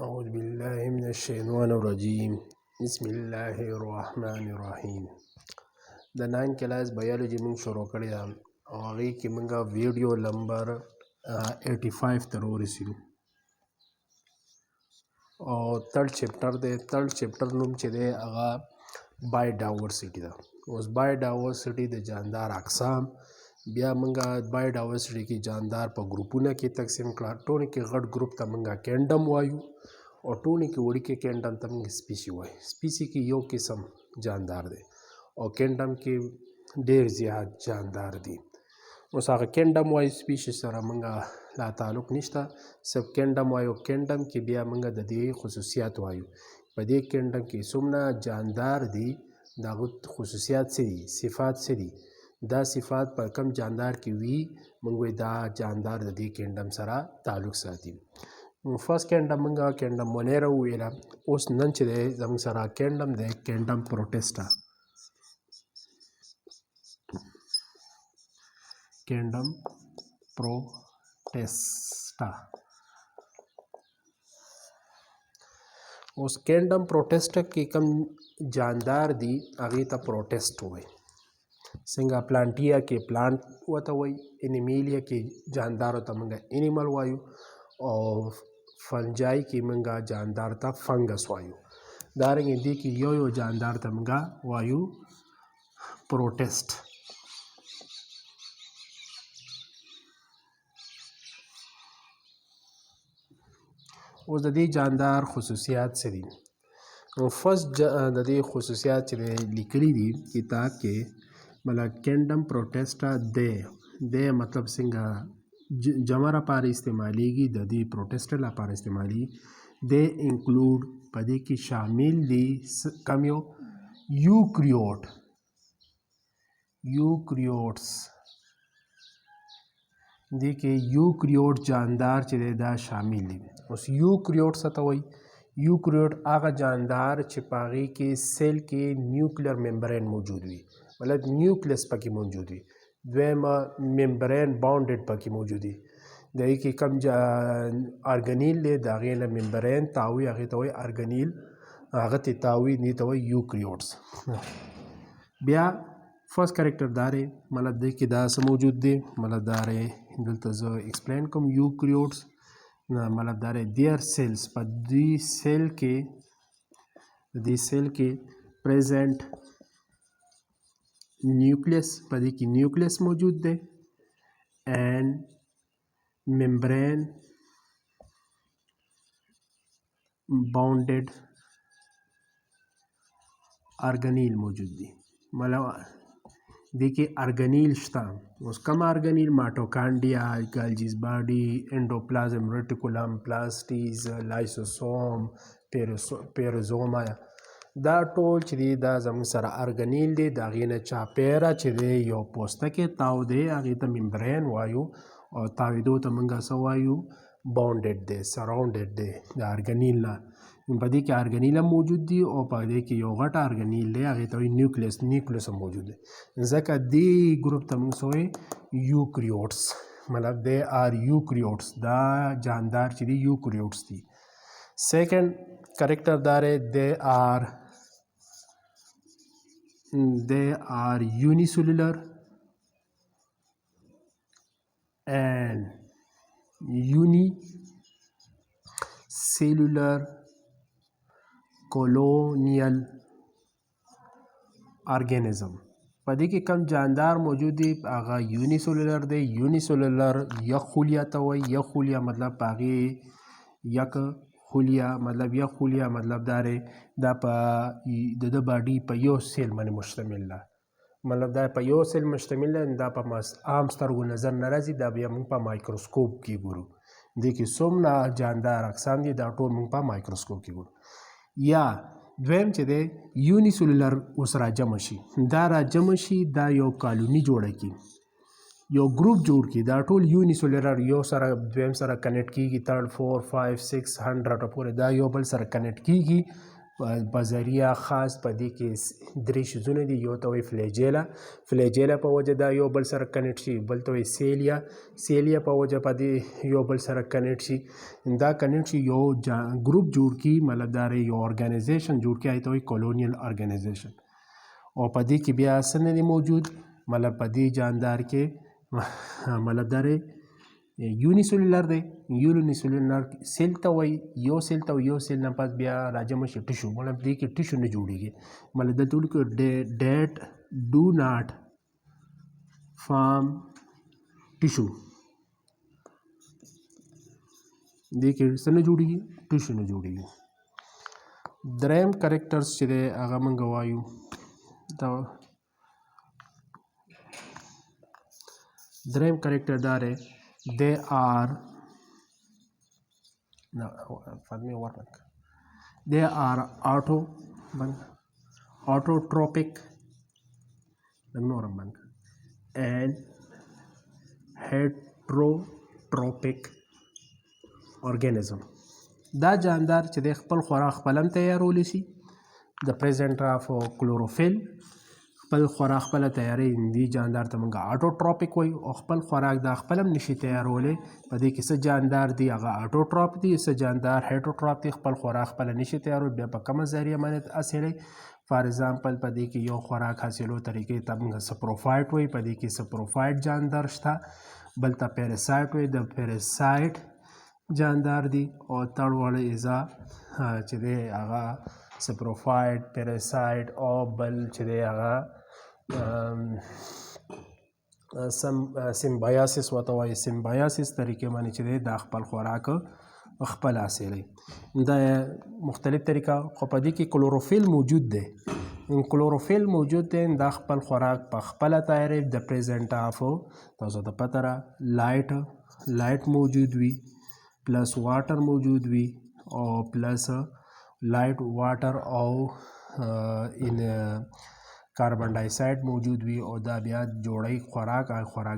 أعوذ بالله من الشیطان الرجیم بسم الله الرحمن الرحیم. د 9 کلاس بایولوژي موږ شروع کړی ده او هغې کې موږ ویډیو نمبر 85 ته ورسېدو او تھرډ چپټر نوم چې دی هغه بایوډایورسټي ده. اوس بایوډایورسټي د جاندار اقسام، بیا موږ بایوډایورسټي کې جاندار په ګروپونو کې تقسیم کړه. ټولو کې غټ ګروپ ته موږ کینډم وایو او ټولو کې وړوکی کینډم ته موږ سپیسی وایو. سپیسی کې یو قسم جاندار دی او کینډم کې ډیر زیات جاندار دي. اوس هغه کینډم وایو سپیسی سره موږ لا تعلق نشته، صرف کینډم وایو. کینډم کې بیا موږ د دې خصوصیات وایو. په دې کینډم کې څومره جاندار دي د هغو خصوصیات څه دي، صفات څه دي. دا صفات په کم جاندار کې وي موږ وایو دا جاندار د دې کینډم سره تعلق ساتي. فرست کینډم موږ کینډم ونیره وویله. اوس نن چې دی زموږ سره کینډم دی، کینډم پروټیسټا. کینډم پروټیسټا. اوس کینډم پروټیسټا کې کم جاندار دي هغې ته پروټیسټ وایي. څنګه پلانټیا کې پلانټ ورته وایي، انیمیلیا کې جاندارو ته موږ انیمل وایو او فنجای کې موږ جاندار ته فنګس وایو. دارنګه دې کې یو یو جاندار ته موږ وایو پروټیسټ. اوس د دې جاندار خصوصیات څه دي؟ فرست د دې خصوصیات چې لیکلي دي کتاب کې، مطلب کینډم پروټیسټا دی مطلب څنګه جمع لپاره استعمالیږي، د دې پروټیسټا لپاره استعمالي. دی انکلوډ په دې کې شامل دي کم یو یوکریوټس. دې کې یوکریوټ جاندار چې دی دا شامل دي. اوس یوکریوټ څه ته وایي؟ یوکریوټ هغه جاندار چې په هغې کې سیل کې نیوکلیر ممبرین موجود وي، مطلب نیوکلیس پکې موجود وي. دویمه ممبرین باونډډ پکې موجود وي. د هغې کې کم ارګنیل دی د هغې نه ممبرین تاوي، هغې ته وایي ارګنیل، هغه ته تاوي، دې ته وایي یوکریوټس. بیا فرست کریکټر دا دی، مطلب دې کې دا څه موجود دی، مطلب دا دی دلته زه ایکسپلین کوم. یوکریوټس مطلب دا دی دیر سیلز، په دې سیل کې پریزنٹ نیوکلیس، په دې کې نیوکلیس موجود دی اینڈ ممبرین باؤنڈیڈ ارګنیل موجود دی. مطلب دې کې ارګنیل شته. اوس کم ارګنیل؟ مایټوکانډریا، ګالجیز باډي، انډوپلازم ریټیکولم، پلاسټیز، لایسوسوم، پیروزوما. دا ټول چې دی دا زموږ سره ارګنیل دی. د هغې نه چاپیره چې دی یو پوستکی تاو دی، هغې ته ممبرین وایو او تاویدو ته موږ څه وایو؟ باونډډ دی، سراونډډ دی د ارګنیل نه. په دې کې ارګنیل هم موجود دي او په دې کې یو غټ ارګنیل دی، هغې ته وایي نیوکلیس هم موجود دی. ځکه دې ګروپ ته موږ څه وایو؟ یوکریوټس. مطلب دی آر یوکریوټس، دا جاندار چې دی یوکریوټس دي. سیکنډ کریکټر دا دی they are unicellular and unicellular colonial organism. په دې کې کم جاندار موجود دی هغه یونیسولر دی. یونیسولر یک خلیه ته وایي. یک خلیه مطلب په هغې یک خلیه مطلب دا دی دا په د ده باډي په یو سیل باندې مشتمل ده. مطلب دا په یو سیل مشتمل ده، دا په عام سترګو نظر نه راځي، دا بیا موږ په مایکروسکوپ کې ګورو. دې کې څومره جاندار اقسام دي دا ټول موږ په مایکروسکوپ کې ګورو. یا دویم چې دی یونیسولر اوس راجمع شي، دا یو کالوني جوړه کړي، یو ګروپ جوړ کړي. دا ټول یونیسولر یو سره دویم سره کنیکټ کیږي، 3 4 5 6 100 پورې دا یو بل سره کنیکټ کیږي په ذریعه خاص په دې کې درې شیزونه دي. یو ته وایي فلیجیلا په وجه دا یو بل سره کنیکټ شي، بل ته وایي سیلیا په وجه په دې یو بل سره کنیکټ شي. دا کنیکټ شي یو ګروپ جوړ کړي، مطلب دا یو ارګنایزیشن جوړ کړي، هغې ته وایي کولونیل ارګنایزیشن. او په دې کې بیا څه نه دي موجود، مطلب په دې جاندار کې مطلب دا یونیسلولر دی. یونیسلولر سیل ته وایي، یو سیل ته یو سیل نه پس بیا راجمع شي ټیشو، مطلب دې کې ټیشو نه جوړېږي. مطلب دلته ولیکو ډیټ ډو ناټ فارم ټیشو، دې کې څه نه جوړېږي، ټیشو نه جوړېږي. دریم کرکټرز چې دی هغه موږ وایو دا دریم کرکټر دا دی they are autotropic and heterotropic organism. دا جاندار چې د خپل خوراک خپلم تیارولی شي. د پریزنټ اف کلوروفیل خپل خوراک خپل تیاری، دې جاندار ته موږ اټوټروپیک وایو. او خپل خوراک دا خپلم نشي تیارولی. په دې کې څه جاندار دي هغه اټوټروپ دي، څه جاندار هیټروټروپ دي، خپل خوراک خپل نشي تیارول. بیا په کومه ذریعه باندې حاصلوي؟ فار ایگزامپل په دې کې یو خوراک حاصلو طریقې ته موږ سپروفایټ وایي. په دې کې سپروفایټ جاندار شته، بل ته پیراسایټ وایي، د پیراسایټ جاندار دي. او تړ وړ اجزا چې دی هغه سپروفایټ، پیراسایټ او بل چې دی هغه سمبایاسس ورته وایي. سمبایاسس طریقې باندې چې دی دا خپل خوراک خپل حاصلوي. دا مختلف طریقه. خو په دې کې کلوروفیل موجود دی. کلوروفیل موجود دی، دا خپل خوراک په خپله تیاروي. د پریزنټ اف تاسو ته پته را لایټ موجود وي، پلس واټر موجود وي، او پلس لایټ واټر او ان کاربن ډای آکساید موجود وي. او دا بیا جوړی خوراک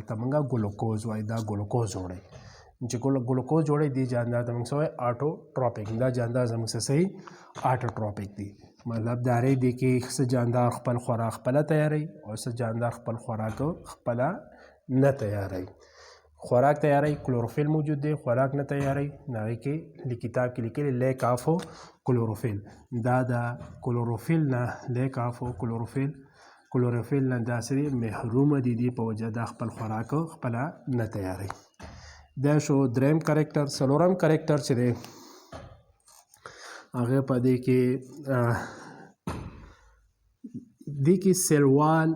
ته موږ ګلوکوز وایي. دا ګلوکوز جوړی، چې ګلوکوز جوړی دی جاندار ته موږ څه وایي اټوټروپیک. دا جاندار زموږ څه صحیح اټوټروپیک دی. مطلب دا دی کې څه جاندار خپل خوراک خپله تیاروي او څه جاندار خپل خوراک خپله نه تیاروي. خوراک تیاروي کلوروفیل موجود دی، خوراک نه تیاروي. هغې کې کتاب کې لیکلي لیک آف کلوروفیل. دا د کلوروفیل نه لیک آف کلوروفیل نه داسې محرومه دي، دې په وجه دا خپل خوراک خپله نه تیاروي. دا شو دریم کرکټر. څلورم کرکټر چې دی هغه په دې کې سیلوال،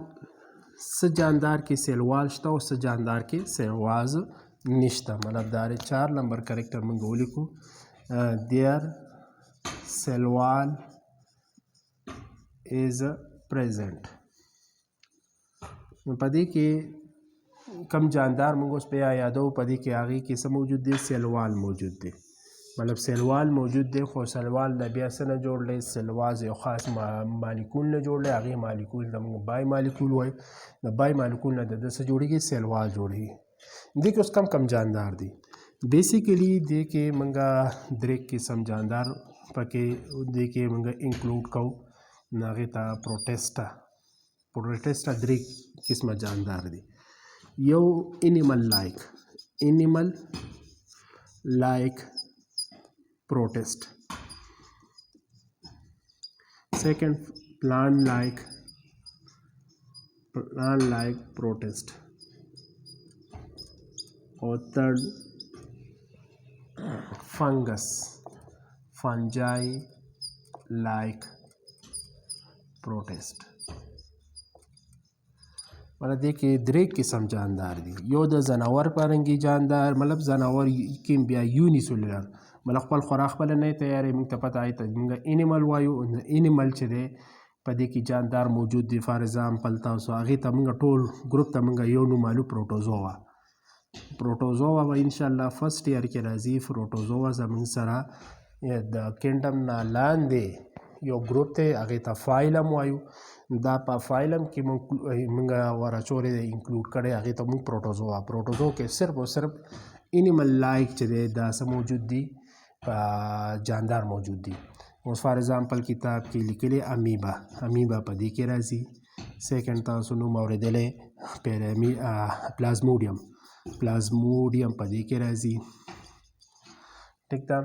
څه جاندار کې سیلوال شته او څه جاندار کې سیلواز نشته. مطلب دا 4 نمبر کرکټر موږ ولیکو. دیر سیلوال از پریزنٹ. په دې کې کم جاندار موږ اوس بیا یادو. په دې کې هغې کې څه موجود دی؟ سیلوال موجود دی. مطلب سیلوال موجود دی، خو سیلوال د بیا څه نه جوړ دی؟ سیلواز یو خاص مالیکول نه جوړ دی. هغې مالیکول ته موږ بای مالیکول وایو. د بای مالیکول نه د ده څه جوړېږي؟ سیلوال جوړېږي. دې کې اوس کم جاندار دي. بیسیکلی دې کې موږ 3 قسم جاندار پکې دې کې موږ انکلوډ کوو. هغې ته پروټیسټا 3 قسمه جاندار دي. یو انیمل لایک protist. Second, plant like protist. Or third, fungi like protist. मतलब देखिए 3 किस्म जानदार दी. यो د زناور پرنګي جاندار مطلب زناور کې بیا یونیسلولر مطلب خپل خوراک خپل نه تیاری. موږ ته پته آی ته موږ انیمل وایو. انیمل چې دی په دې کې جاندار موجود دی. فار ایگزامپل تاسو هغې ته موږ ټول ګروپ ته موږ یو نوم مالو پروټوزوا به انشاءالله فرسټ ایئر کې راځي. پروټوزوا زموږ سره د کینډم نه لاندې یو ګروپ دی، هغې ته فایلم وایو. دا په فایلم کې موږ ورچولې دی انکلوډ کړی، هغې ته موږ پروټوزوا کې صرف او صرف انیمل لایک چې دی دا څه موجود دي؟ جاندار موجود دي. اوس فار ایگزامپل کتاب کې لیکلي امیبا په دې کې راځي. سیکنډ تاسو نوم اورېدلی پلازموډیم په دې کې راځي. ټیک ده.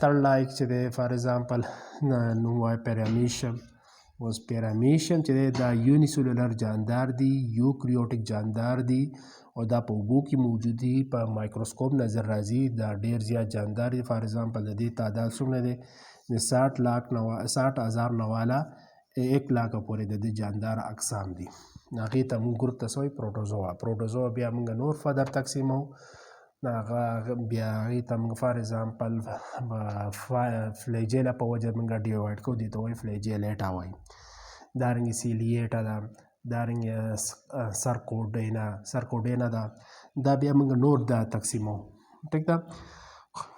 تھرډ لایک چې دی فار ایگزامپل نوم وایي پیرامیشیم. اوس پیرامیشیم چې دی دا یونیسلولر جاندار دی، یوکریوټیک جاندار دی او دا په اوبو کې موجود دي. په مایکروسکوپ نظر راځي دا ډیر زیات جاندار دی. فار ایگزامپل د دې تعداد څومره دی؟ د 60,000 نه والا 1 لاکھ پورې د دې جاندار اقسام دي. هغې ته موږ ګروپ ته څه وایي؟ پروټوزوا. بیا موږ نور فدر تقسیمو. هغه بیا هغې ته موږ فار ایگزامپل فلیجیلا په وجه موږ ډیوایډ کوو، دې ته وایي فلیجیلیټا وایي. دارنګې سیلیټا ده، دارنګې سرکوډینا ده. دا بیا موږ نور دا تقسیمو. ټیک ده.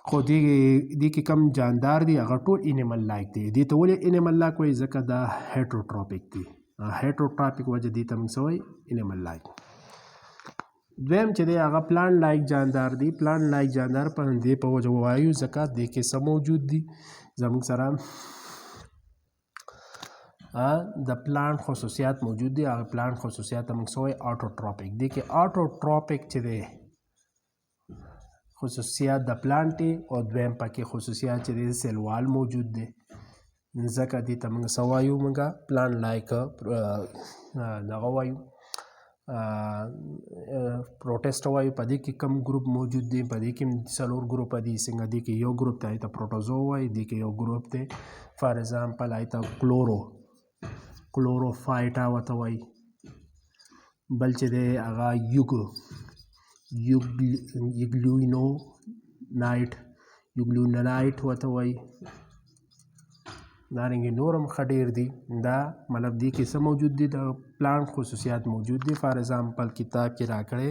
خو دې کې کم جاندار دي هغه ټول انیمل لایک دي. دې ته ولې انیمل لایک وایي؟ ځکه دا هیټروټروپیک دي. هیټروټروپیک وجه دې ته موږ څه وایي؟ انیمل لایک. دویم چې دی هغه پلانټ لایک جاندار دی. پلانټ لایک جاندار په دې په وجه وایو ځکه دې کې څه موجود دي زموږ سره د پلانټ خصوصیات موجود دي. هغه پلانټ خصوصیات ته موږ څه وایي؟ آټوټروپیک. دې کې آټوټروپیک چې دی خصوصیات د پلانټ دی او دویم پکې خصوصیات چې دی سیلوال موجود دی. ځکه دې ته موږ څه وایو؟ موږ پلانټ لایک دغه وایو پروټیسټ وایو. په دې کې کم ګروپ موجود دي؟ په دې کې 4 ګروپه دي. څنګه دې کې یو ګروپ ته ته پروټوزوا وایي، دې کې یو ګروپ دی فار ایگزامپل ته کلوروفایټا ورته وایي. بل چې دی هغه یوګلونایټ ورته وایي. دارنګې نور هم ښه ډېر دي. دا مطلب دې کې څه موجود دي؟ د پلانټ خصوصیات موجود دي. فار ایگزامپل کتاب کې راکړی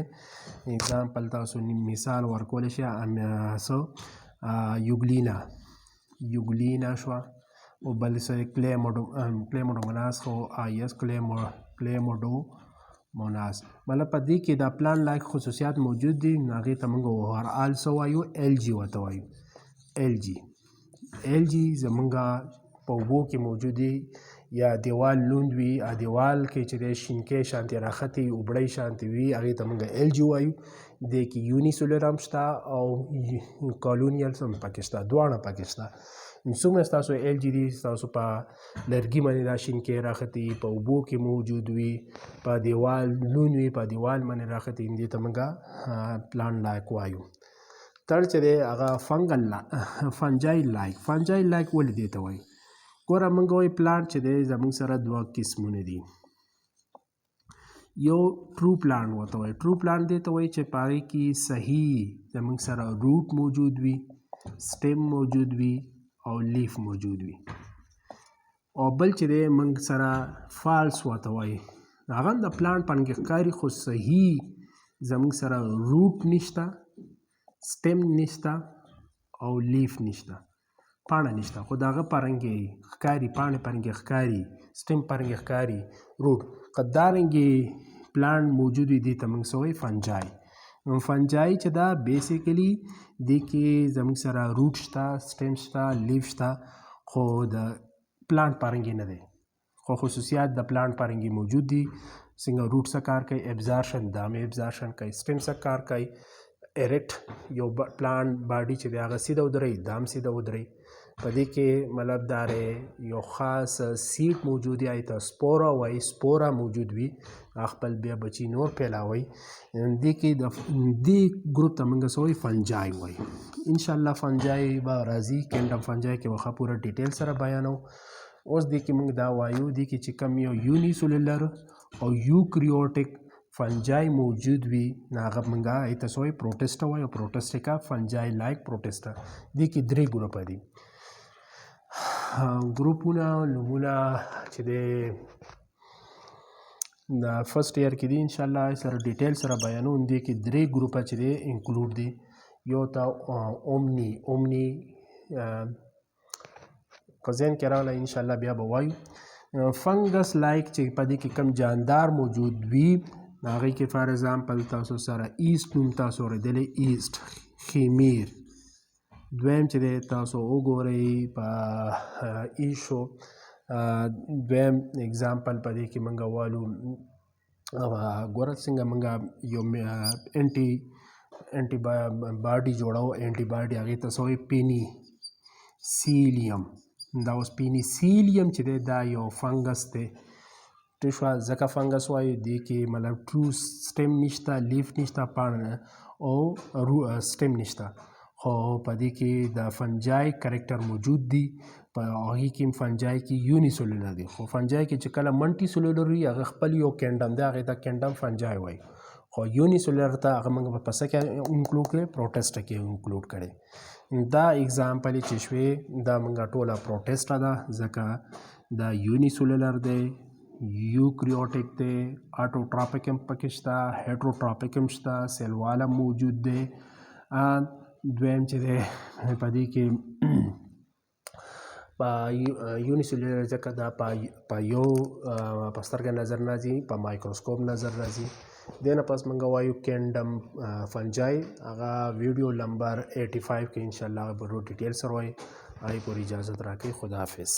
ایگزامپل تاسو مثال ورکولی شئ. یوګلینا شوه او بل څه کلیموډوموناس خو کلیموډوموناس. مطلب په دې کې د پلانټ لایک خصوصیات موجود دي. هغې ته موږ اوورآل څه وایو؟ LG ورته وایو. LG زمونږ په اوبو کې موجود دي. یا دیوال لوند وي، دیوال کې چې دی شینکۍ شانتې راختې اوبړۍ شانتې وي، هغې ته موږ LG وایو. دې کې یونیسولر هم شته او کالونیل هم پکې شته، دواړه پکې شته. څومره ستاسو LG دي؟ ستاسو په لرګي باندې دا شینکۍ راختې، په اوبو کې موجود وي، په دیوال لوند وي، په دیوال باندې راختې، دې ته موږ پلانټ لایک وایو. تر چې دی هغه فنجای لایک ولې دې ته وایي؟ ګوره موږ وایي پلانټ چې دی زموږ سره 2 قسمونه دي. یو ټرو پلانټ ورته وایي. ټرو پلانټ دې ته وایي چې په هغې کې صحیح زموږ سره روټ موجود وي، سټیم موجود وي او لیف موجود وي. او بل چې دی موږ سره فالس ورته وایي. هغه د پلانټ پانګې ښکاري خو صحیح زموږ سره روټ نشته، سټیم نشته او لیف نشته، پاڼه نشته. خو د هغه پرنګې ښکاري، پاڼې پرنګې ښکاري، سټیم پرنګې ښکاري، روټ که دارنګې پلانټ موجود وي، دې ته موږ څه وایي؟ فنجای. فنجای چې دا بیسیکلي دې کې زموږ سره روټ شته، سټیم شته، لیف شته، خو د پلانټ پرنګې نه دی. خو خصوصیات د پلانټ پرنګې موجود دي. څنګه روټ څه کار کوي؟ ابزارشن، دا هم ابزارشن کوي. سټیم څه کار کوي؟ ایرکټ یو پلانټ باډي چې دی هغه سیده ودروي، دا هم سیده ودروي. په دې کې مطلب دا دی یو خاص سیټ موجود وي، ته سپوره وایي، سپوره موجود وي، خپل بیا بچي نور پیلاوي. دې کې دې ګروپ ته موږ څه وایي؟ فنجای وایي. انشاءالله فنجای به راځي، کینډم فنجای کې به ښه پوره ډیټیل سره بیانو. اوس دې کې موږ دا وایو دې کې چې کوم یو یونیسولر او یوکریوټیک فنجای موجود وي، هغه موږ هغې ته څه وایي؟ پروټیسټا وایو. پروټیسټیکا فنجای لایک پروټیسټا. دې کې 3 ګروپه دي. ګروپونه نومونه چې دی د فرست ایئر کې دي، انشاءالله سره ډیټیل سره بیانوم. دې کې 3 ګروپه چې دی انکلوډ دي. یو ته اومني په ذهن کې راغلی، انشاءالله بیا به وایو. فنګس لایک چې په دې کې کم جاندار موجود وي، هغې کې فار ایگزامپل تاسو سره ایسټ نوم تاسو اورېدلی، ایسټ، خمیر، دویم چې دی تاسو وګورئ په ایشو دویم اگزامپل په دې کې موږ والو ګوره څنګه موږ یو انټي باډي جوړو انټي باډي هغې ته څه وایي پینیسیلیم دا اوس پینیسیلیم چې دی دا یو فنګس دی ټیک شوه ځکه فنګس وایو دې کې مطلب ټرو سټیم نشته لیف نشته پاڼه او سټیم نشته خو په دې کې د فنجای کرکټر موجود دي په هغې کې فنجای کې یونیسلولر دي خو فنجای کې چې کله منټي سلولر وي هغه خپل یو کینډم دی هغې ته کینډم فنجای وایي خو یونیسلولر ته هغه موږ په څه کې انکلوډ کړی پروټسټه کې انکلوډ کړی دا اگزامپل چې شوې دا موږ ټوله پروټسټه ده ځکه دا یونیسلولر دی یوکریوټیک دی اټوټراپیک هم پکې شته هیټروټراپیک هم شته سیل وال هم موجود دی دویم چې دی په دې کې په یونیسلولر ځکه دا په یو په سترګه نظر نه ځي په مایکروسکوپ نظر راځي دې نه پس موږ وایو کینډم فنجای هغه ویډیو نمبر 85 کې انشاءالله به ډیټیل سره وایي هغې پورې اجازت راکړئ خدا حافظ